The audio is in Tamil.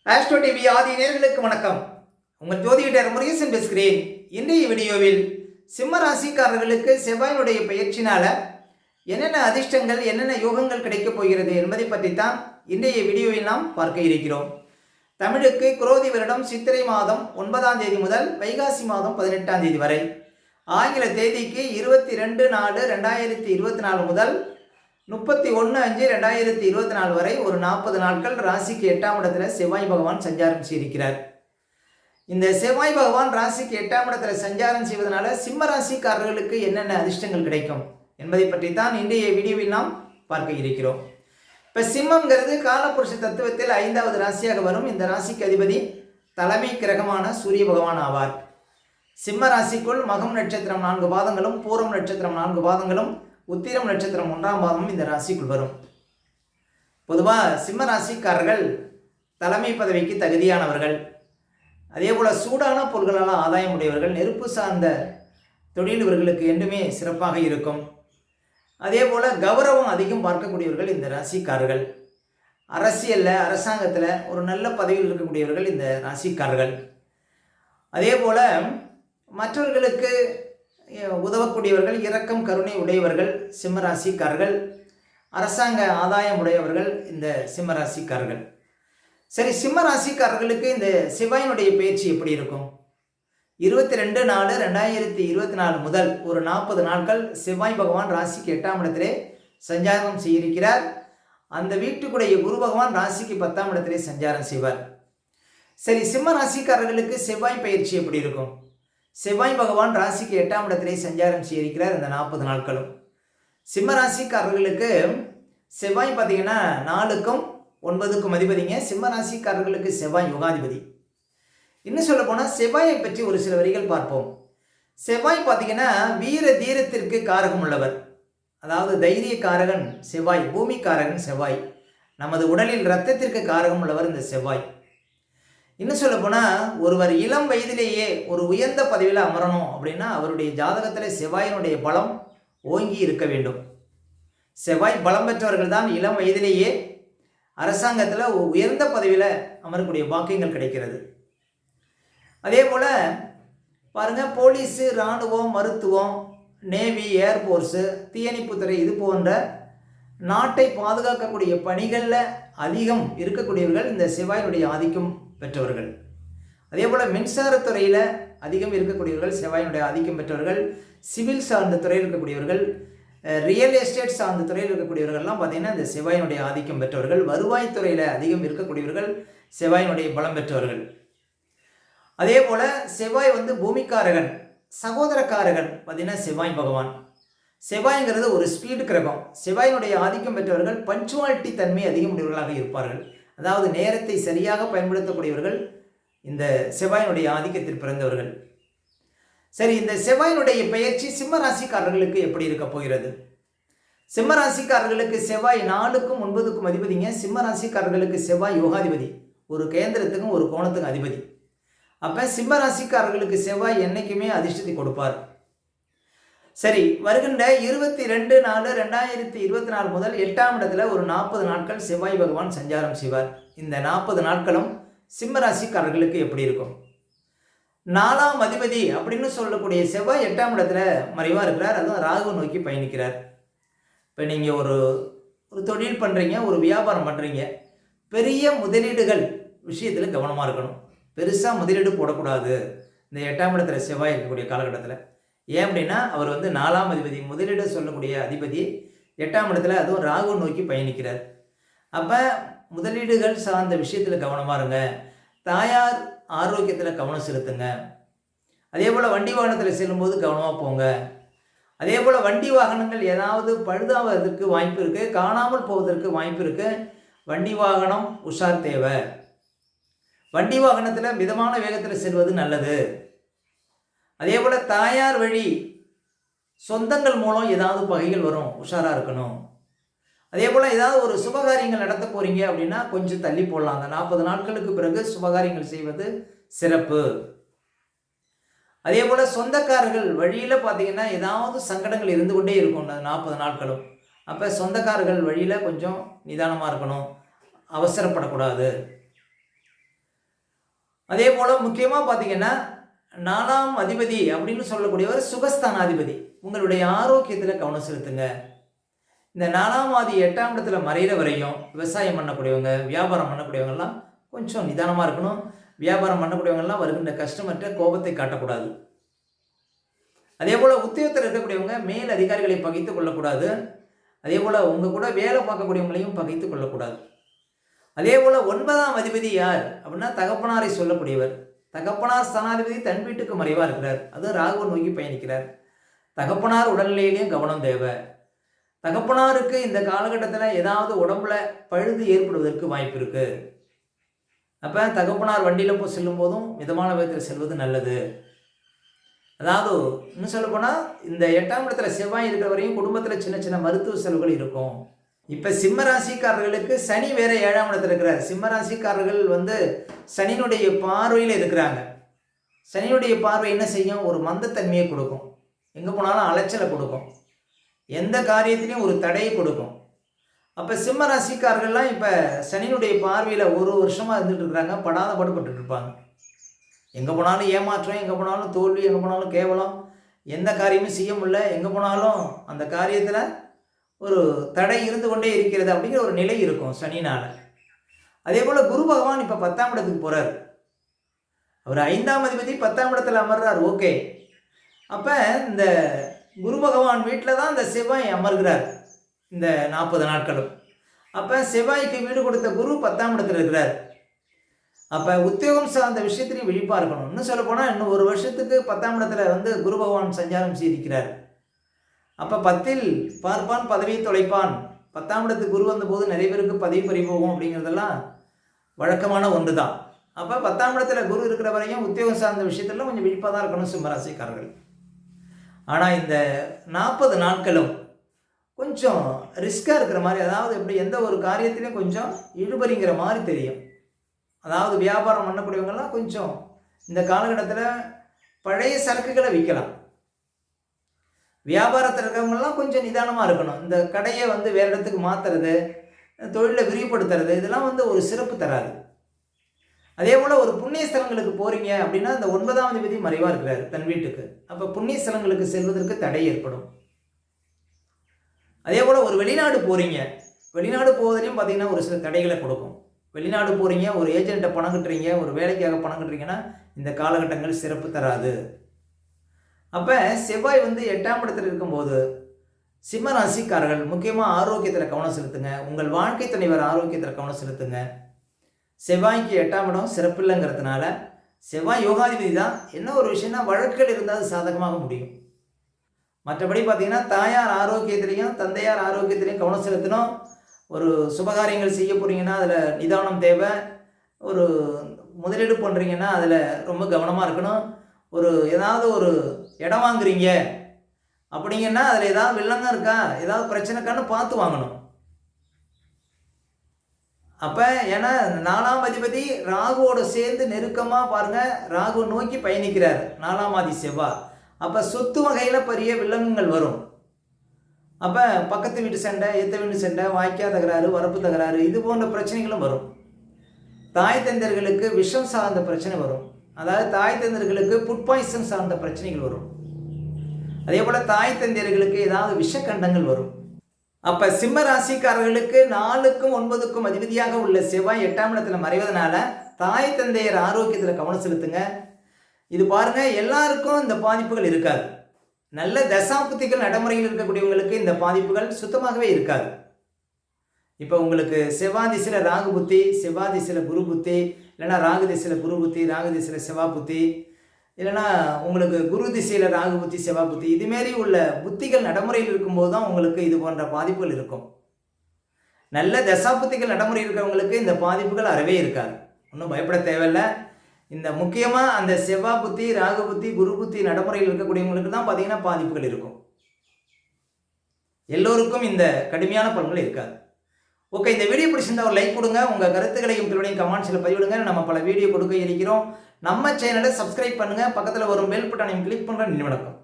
ஆஸ்ட்ரோ டிவி ஆதி நேயர்களுக்கு வணக்கம். உங்கள் ஜோதிடர் முருகேசன் பேசுகிறேன். இன்றைய வீடியோவில் சிம்ம ராசிக்காரர்களுக்கு செவ்வாயினுடைய பயிற்சினால என்னென்ன அதிர்ஷ்டங்கள் என்னென்ன யோகங்கள் கிடைக்கப் போகிறது என்பதை பற்றித்தான் இன்றைய வீடியோவில் நாம் பார்க்க இருக்கிறோம். தமிழுக்கு குரோதி வருடம் சித்திரை மாதம் 9ஆம் தேதி முதல் வைகாசி மாதம் 18ஆம் தேதி வரை, ஆங்கில தேதிக்கு 22/4/2024 முதல் 31/5/2024 வரை ஒரு 40 நாட்கள் ராசிக்கு 8ஆம் இடத்துல செவ்வாய் பகவான் சஞ்சாரம் செய்திருக்கிறார். இந்த செவ்வாய் பகவான் ராசிக்கு 8ஆம் இடத்துல சஞ்சாரம் செய்வதனால சிம்ம ராசிக்காரர்களுக்கு என்னென்ன அதிர்ஷ்டங்கள் கிடைக்கும் என்பதை பற்றி தான் இன்றைய வீடியோவில் நாம் பார்க்க இருக்கிறோம். இப்போ சிம்மங்கிறது காலபுருஷ தத்துவத்தில் 5வது ராசியாக வரும். இந்த ராசிக்கு அதிபதி தலைமை கிரகமான சூரிய பகவான் ஆவார். சிம்ம ராசிக்குள் மகம் நட்சத்திரம் 4 பாதங்களும், பூரம் நட்சத்திரம் 4 பாதங்களும், உத்திரம் நட்சத்திரம் 1ஆம் பாதமும் இந்த ராசிக்குள் வரும். பொதுவாக சிம்ம ராசிக்காரர்கள் தலைமை பதவிக்கு தகுதியானவர்கள். அதே போல் சூடான பொருள்களால் ஆதாயம் உடையவர்கள். நெருப்பு சார்ந்த தொழில் இவர்களுக்கு என்றுமே சிறப்பாக இருக்கும். அதே போல் கௌரவம் அதிகம் பார்க்கக்கூடியவர்கள் இந்த ராசிக்காரர்கள். அரசியலில் அரசாங்கத்தில் ஒரு நல்ல பதவியில் இருக்கக்கூடியவர்கள் இந்த ராசிக்காரர்கள். அதே போல் மற்றவர்களுக்கு உதவக்கூடியவர்கள், இரக்கம் கருணை உடையவர்கள் சிம்ம ராசிக்காரர்கள். அரசாங்க ஆதாயம் உடையவர்கள் இந்த சிம்ம ராசிக்காரர்கள். சரி, சிம்ம ராசிக்காரர்களுக்கு இந்த செவ்வாயினுடைய பயிற்சி எப்படி இருக்கும்? 22/4/2024 முதல் ஒரு 40 நாட்கள் செவ்வாய் பகவான் ராசிக்கு 8ஆம் இடத்திலே சஞ்சாரம் செய்திருக்கிறார். அந்த வீட்டுக்குடைய குரு பகவான் ராசிக்கு 10ஆம் இடத்திலே சஞ்சாரம் செய்வார். சரி, சிம்ம ராசிக்காரர்களுக்கு செவ்வாய் பயிற்சி எப்படி இருக்கும்? செவ்வாய் பகவான் ராசிக்கு 8ஆம் இடத்திலே சஞ்சாரம் செய்திருக்கிறார். இந்த 40 நாட்களும் சிம்ம ராசிக்காரர்களுக்கு செவ்வாய் பார்த்தீங்கன்னா 4க்கும் 9க்கும் அதிபதிங்க. சிம்ம ராசிக்காரர்களுக்கு செவ்வாய் யோகாதிபதி. இன்னும் சொல்ல போனால் செவ்வாயை பற்றி ஒரு சில வரிகள் பார்ப்போம். செவ்வாய் பார்த்தீங்கன்னா வீர தீரத்திற்கு காரகம் உள்ளவர். அதாவது தைரிய காரகன் செவ்வாய், பூமி காரகன் செவ்வாய். நமது உடலில் இரத்தத்திற்கு காரகம் உள்ளவர் இந்த செவ்வாய். இன்னும் சொல்ல போனால் ஒருவர் இளம் வயதிலேயே ஒரு உயர்ந்த பதவியில் அமரணும் அப்படின்னா அவருடைய ஜாதகத்தில் செவ்வாயினுடைய பலம் ஓங்கி இருக்க வேண்டும். செவ்வாய் பலம் பெற்றவர்கள் தான் இளம் வயதிலேயே அரசாங்கத்தில் உயர்ந்த பதவியில் அமரக்கூடிய பாக்கியங்கள் கிடைக்கிறது. அதே போல் பாருங்கள், போலீஸு, இராணுவம், மருத்துவம், நேவி, ஏர்ஃபோர்ஸு, தீயணைப்புத்துறை இது போன்ற நாட்டை பாதுகாக்கக்கூடிய பணிகளில் அதிகம் இருக்கக்கூடியவர்கள் இந்த செவ்வாயினுடைய ஆதிக்கம் பெற்றவர்கள். அதே போல் மின்சாரத்துறையில் அதிகம் இருக்கக்கூடியவர்கள் செவ்வாயினுடைய ஆதிக்கம் பெற்றவர்கள். சிவில் சார்ந்த துறையில் இருக்கக்கூடியவர்கள், ரியல் எஸ்டேட் சார்ந்த துறையில் இருக்கக்கூடியவர்கள்லாம் பார்த்திங்கன்னா இந்த செவ்வாயினுடைய ஆதிக்கம் பெற்றவர்கள். வருவாய்த்துறையில் அதிகம் இருக்கக்கூடியவர்கள் செவ்வாயினுடைய பலம் பெற்றவர்கள். அதே போல் செவ்வாய் பூமிக்காரகன், சகோதரக்காரகன் பார்த்திங்கன்னா செவ்வாய் பகவான். செவ்வாய்ங்கிறது ஒரு ஸ்பீடு கிரகம். செவ்வாயினுடைய ஆதிக்கம் பெற்றவர்கள் பஞ்சுவாலிட்டி தன்மை அதிகம் உடையவர்களாக இருப்பார்கள். அதாவது நேரத்தை சரியாக பயன்படுத்தக்கூடியவர்கள் இந்த செவ்வாயினுடைய ஆதிக்கத்தில் பிறந்தவர்கள். சரி, இந்த செவ்வாயினுடைய பெயர்ச்சி சிம்ம ராசிக்காரர்களுக்கு எப்படி இருக்க போகிறது? சிம்ம ராசிக்காரர்களுக்கு செவ்வாய் 4க்கும் 9க்கும் அதிபதிங்க. சிம்ம ராசிக்காரர்களுக்கு செவ்வாய் யோகாதிபதி, ஒரு கேந்திரத்துக்கும் ஒரு கோணத்துக்கும் அதிபதி. அப்போ சிம்ம ராசிக்காரர்களுக்கு செவ்வாய் என்றைக்குமே அதிர்ஷ்டத்தை கொடுப்பார். சரி, வருகின்ற 22/4/2024 முதல் 8ஆம் இடத்துல ஒரு 40 நாட்கள் செவ்வாய் பகவான் சஞ்சாரம் செய்வார். இந்த 40 நாட்களும் சிம்ம ராசிக்காரர்களுக்கு எப்படி இருக்கும்? 4ஆம் அதிபதி அப்படின்னு சொல்லக்கூடிய செவ்வாய் 8ஆம் இடத்துல மறைவாக இருக்கிறார். அதுவும் ராகு நோக்கி பயணிக்கிறார். இப்போ நீங்கள் ஒரு தொழில் பண்ணுறீங்க, ஒரு வியாபாரம் பண்ணுறீங்க, பெரிய முதலீடுகள் விஷயத்தில் கவனமாக இருக்கணும். பெருசாக முதலீடு போடக்கூடாது இந்த 8ஆம் இடத்துல செவ்வாய் இருக்கக்கூடிய காலகட்டத்தில். ஏன் அப்படின்னா அவர் 4ஆம் அதிபதி, முதலீடு சொல்லக்கூடிய அதிபதி 8ஆம் இடத்துல, அதுவும் ராகு நோக்கி பயணிக்கிறார். அப்போ முதலீடுகள் சார்ந்த விஷயத்தில் கவனமாக இருங்க. தாயார் ஆரோக்கியத்தில் கவனம் செலுத்துங்க. அதே போல் வண்டி வாகனத்தில் செல்லும்போது கவனமாக போங்க. அதே போல் வண்டி வாகனங்கள் ஏதாவது பழுதாவதற்கு வாய்ப்பு இருக்குது, காணாமல் போவதற்கு வாய்ப்பு இருக்குது. வண்டி வாகனம் உஷார் தேவை. வண்டி வாகனத்தில் மிதமான வேகத்தில் செல்வது நல்லது. அதே போல் தாயார் வழி சொந்தங்கள் மூலம் ஏதாவது பகைகள் வரும், உஷாராக இருக்கணும். அதே போல் ஏதாவது ஒரு சுபகாரியங்கள் நடத்த போகிறீங்க அப்படின்னா கொஞ்சம் தள்ளி போடலாம். அந்த 40 நாட்களுக்கு பிறகு சுபகாரியங்கள் செய்வது சிறப்பு. அதே போல் சொந்தக்காரர்கள் வழியில் பார்த்திங்கன்னா ஏதாவது சங்கடங்கள் இருந்து கொண்டே இருக்கும் அந்த 40 நாட்களும். அப்போ சொந்தக்காரர்கள் வழியில் கொஞ்சம் நிதானமாக இருக்கணும், அவசரப்படக்கூடாது. அதே போல் முக்கியமாக பார்த்தீங்கன்னா 4ஆம் அதிபதி அப்படின்னு சொல்லக்கூடியவர் சுகஸ்தானாதிபதி. உங்களுடைய ஆரோக்கியத்தில் கவனம் செலுத்துங்க. இந்த 4ஆம் ஆதி 8ஆம் இடத்துல மறையிற வரையும் விவசாயம் பண்ணக்கூடியவங்க, வியாபாரம் பண்ணக்கூடியவங்கெல்லாம் கொஞ்சம் நிதானமாக இருக்கணும். வியாபாரம் பண்ணக்கூடியவங்கெல்லாம் வருகின்ற கஸ்டமர்கிட்ட கோபத்தை காட்டக்கூடாது. அதே போல் உத்தியோகத்தில் இருக்கக்கூடியவங்க மேல் அதிகாரிகளை பகைத்து கொள்ளக்கூடாது. அதே போல் உங்கள் கூட வேலை பார்க்கக்கூடியவங்களையும் பகைத்து கொள்ளக்கூடாது. அதே போல் 9ஆம் அதிபதி யார் அப்படின்னா தகப்பனாரை சொல்லக்கூடியவர். தகப்பனார் ஸ்தானாதிபதி தன் வீட்டுக்கு மறைவாக இருக்கிறார். அதுவும் ராகுவை நோக்கி பயணிக்கிறார். தகப்பனார் உடல்நிலையிலையும் கவனம் தேவை. தகப்பனாருக்கு இந்த காலகட்டத்தில் ஏதாவது உடம்புல பழுது ஏற்படுவதற்கு வாய்ப்பு இருக்குது. அப்போ தகப்பனார் வண்டியில் செல்லும் போதும் மிதமான வேகத்தில் செல்வது நல்லது. அதாவது இன்னும் சொல்லப்போனால் இந்த 8ஆம் இடத்துல செவ்வாய் இருக்கிற வரையும் குடும்பத்தில் சின்ன சின்ன மருத்துவ செலவுகள் இருக்கும். இப்போ சிம்ம ராசிக்காரர்களுக்கு சனி வேற 7ஆம் இடத்துல இருக்கிறார். சிம்ம ராசிக்காரர்கள் சனியினுடைய பார்வையில் இருக்கிறாங்க. சனியுடைய பார்வை என்ன செய்யும்? ஒரு மந்தத்தன்மையை கொடுக்கும். எங்கே போனாலும் அலைச்சலை கொடுக்கும். எந்த காரியத்திலையும் ஒரு தடையை கொடுக்கும். அப்போ சிம்ம ராசிக்காரர்கள்லாம் இப்போ சனியினுடைய பார்வையில் ஒரு வருஷமாக இருந்துகிட்டு இருக்கிறாங்க. படாத பாடுபட்டு இருப்பாங்க. எங்கே போனாலும் ஏமாற்றம், எங்கே போனாலும் தோல்வி, எங்கே போனாலும் கேவலம், எந்த காரியமும் செய்ய முடியல, எங்கே போனாலும் அந்த காரியத்தில் ஒரு தடை இருந்து கொண்டே இருக்கிறது அப்படிங்கிற ஒரு நிலை இருக்கும் சனினால். அதே போல் குரு பகவான் இப்போ 10ஆம் இடத்துக்கு போகிறார். அவர் 5ஆம் அதிபதி 10ஆம் இடத்துல அமர்றார். ஓகே, அப்போ இந்த குரு பகவான் வீட்டில் தான் இந்த செவ்வாய் அமர்கிறார் இந்த 40 நாட்களும். அப்போ செவ்வாய்க்கு வீடு கொடுத்த குரு 10ஆம் இடத்துல இருக்கிறார். அப்போ உத்தியோகம் சார்ந்த விஷயத்திலையும் விழிப்பாக இருக்கணும். இன்னும் சொல்லப்போனால் இன்னும் ஒரு வருஷத்துக்கு 10ஆம் இடத்துல குரு பகவான் சஞ்சாரம் செய்திருக்கிறார். அப்போ 10ல் பார்ப்பான் பதவியை தொலைப்பான். 10ஆம் இடத்துக்கு குரு வந்தபோது நிறைய பேருக்கு பதவி பறி போகும் அப்படிங்கிறதெல்லாம் வழக்கமான ஒன்று தான். அப்போ 10ஆம் இடத்துல குரு இருக்கிற வரையும் உத்தியோகம் சார்ந்த விஷயத்துல கொஞ்சம் விழிப்பாக தான் இருக்கணும் சிம்மராசிக்காரர்கள். ஆனால் இந்த 40 நாட்களும் கொஞ்சம் ரிஸ்காக இருக்கிற மாதிரி, அதாவது எப்படி எந்த ஒரு காரியத்திலையும் கொஞ்சம் இழுபறிங்கிற மாதிரி தெரியும். அதாவது வியாபாரம் பண்ணக்கூடியவங்கெல்லாம் கொஞ்சம் இந்த காலகட்டத்தில் பழைய சரக்குகளை விற்கலாம். வியாபாரத்தில் இருக்கிறவங்கெல்லாம் கொஞ்சம் நிதானமாக இருக்கணும். இந்த கடையை வேறு இடத்துக்கு மாற்றுறது, தொழிலை விரிவுபடுத்துறது, இதெல்லாம் ஒரு சிறப்பு தராது. அதே போல் ஒரு புண்ணிய ஸ்தலங்களுக்கு போகிறீங்க அப்படின்னா இந்த 9ஆம் அதிபதி மறைவாக இருக்கிறார் தன் வீட்டுக்கு. அப்போ புண்ணிய ஸ்தலங்களுக்கு செல்வதற்கு தடை ஏற்படும். அதே போல் ஒரு வெளிநாடு போகிறீங்க, வெளிநாடு போவதிலையும் பார்த்தீங்கன்னா ஒரு சில தடைகளை கொடுக்கும். வெளிநாடு போகிறீங்க, ஒரு ஏஜென்ட்டை பணம் கட்டுறீங்க, ஒரு வேலைக்காக பணம் கட்டுறீங்கன்னா இந்த காலகட்டங்கள் சிறப்பு தராது. அப்போ செவ்வாய் 8ஆம் இடத்துல இருக்கும்போது சிம்ம ராசிக்காரர்கள் முக்கியமாக ஆரோக்கியத்தில் கவனம் செலுத்துங்க. உங்கள் வாழ்க்கை துணைவர் ஆரோக்கியத்தில் கவனம் செலுத்துங்க. செவ்வாய்க்கு 8ஆம் இடம் சிறப்பில்லைங்கிறதுனால செவ்வாய் யோகாதிபதி தான். என்ன ஒரு விஷயம்னா வழக்குகள் இருந்தால் அது சாதகமாக முடியும். மற்றபடி பார்த்தீங்கன்னா தாயார் ஆரோக்கியத்திலையும் தந்தையார் ஆரோக்கியத்திலையும் கவனம் செலுத்தணும். ஒரு சுபகாரியங்கள் செய்ய போகிறீங்கன்னா அதில் நிதானம் தேவை. ஒரு முதலீடு பண்ணுறீங்கன்னா அதில் ரொம்ப கவனமாக இருக்கணும். ஏதாவது ஒரு இடம் வாங்குறீங்க அப்படிங்கன்னா அதில் ஏதாவது வில்லங்க இருக்கா, ஏதாவது பிரச்சனைக்கான்னு பார்த்து வாங்கணும். அப்போ ஏன்னா 4ஆம் அதிபதி ராகுவோடு சேர்ந்து நெருக்கமாக பாருங்கள், ராகு நோக்கி பயணிக்கிறார் 4ஆம் ஆதி செவ்வாய். அப்போ சொத்து வகையில் பெரிய வில்லங்கங்கள் வரும். அப்போ பக்கத்து வீட்டு சண்டை, எத்த வீட்டு சண்டை, வாய்க்கா தகராறு, வரப்பு தகராறு, இது போன்ற பிரச்சனைகளும் வரும். தாய் தந்தர்களுக்கு விஷம் சார்ந்த பிரச்சனை வரும். அதாவது தாய் தந்தர்களுக்கு ஃபுட் பாய்சன் சார்ந்த பிரச்சனைகள் வரும். அதே போல் தாய் தந்தையர்களுக்கு ஏதாவது விஷக்கண்டங்கள் வரும். அப்போ சிம்ம ராசிக்காரர்களுக்கு 4க்கும் 9க்கும் அதிபதியாக உள்ள செவ்வாய் 8ஆம் இடத்துல மறைவதனால தாய் தந்தையர் ஆரோக்கியத்தில் கவனம் செலுத்துங்க. இது பாருங்கள், எல்லாருக்கும் இந்த பாதிப்புகள் இருக்காது. நல்ல தசாபுத்திகள் நடைமுறையில் இருக்கக்கூடியவங்களுக்கு இந்த பாதிப்புகள் சுத்தமாகவே இருக்காது. இப்போ உங்களுக்கு செவ்வாய் திசையில் ராகு புத்தி, செவ்வாய் திசையில் குரு புத்தி, இல்லைனா ராகு திசையில் குரு புத்தி, ராகு திசையில் செவ்வாய் புத்தி, இல்லைனா உங்களுக்கு குரு திசையில் ராகு புத்தி, செவ்வாய் புத்தி, இதுமாரி உள்ள புத்திகள் நடைமுறையில் இருக்கும்போது தான் உங்களுக்கு இது போன்ற பாதிப்புகள் இருக்கும். நல்ல தசாபுத்திகள் நடைமுறையில் இருக்கிறவங்களுக்கு இந்த பாதிப்புகள் அறவே இருக்காது. ஒன்றும் பயப்பட தேவையில்லை. இந்த முக்கியமாக அந்த செவ்வாய் புத்தி, ராகு புத்தி, குரு புத்தி நடைமுறையில் இருக்கக்கூடியவங்களுக்கு தான் பார்த்தீங்கன்னா பாதிப்புகள் இருக்கும். எல்லோருக்கும் இந்த கடுமையான பலன்கள் இருக்காது. ஓகே, இந்த வீடியோ பிடிச்சிருந்தா ஒரு லைக் கொடுங்க. உங்கள் கருத்துக்களையும் உங்களுடைய கமெண்ட்ஸில் பதிவிடுங்க. நம்ம பல வீடியோ கொடுக்க இருக்கிறோம். நம்ம சேனலை சப்ஸ்கிரைப் பண்ணுங்கள். பக்கத்தில் வரும் பெல் பட்டனையும் கிளிக் பண்ணுற நினைவடக்கம்.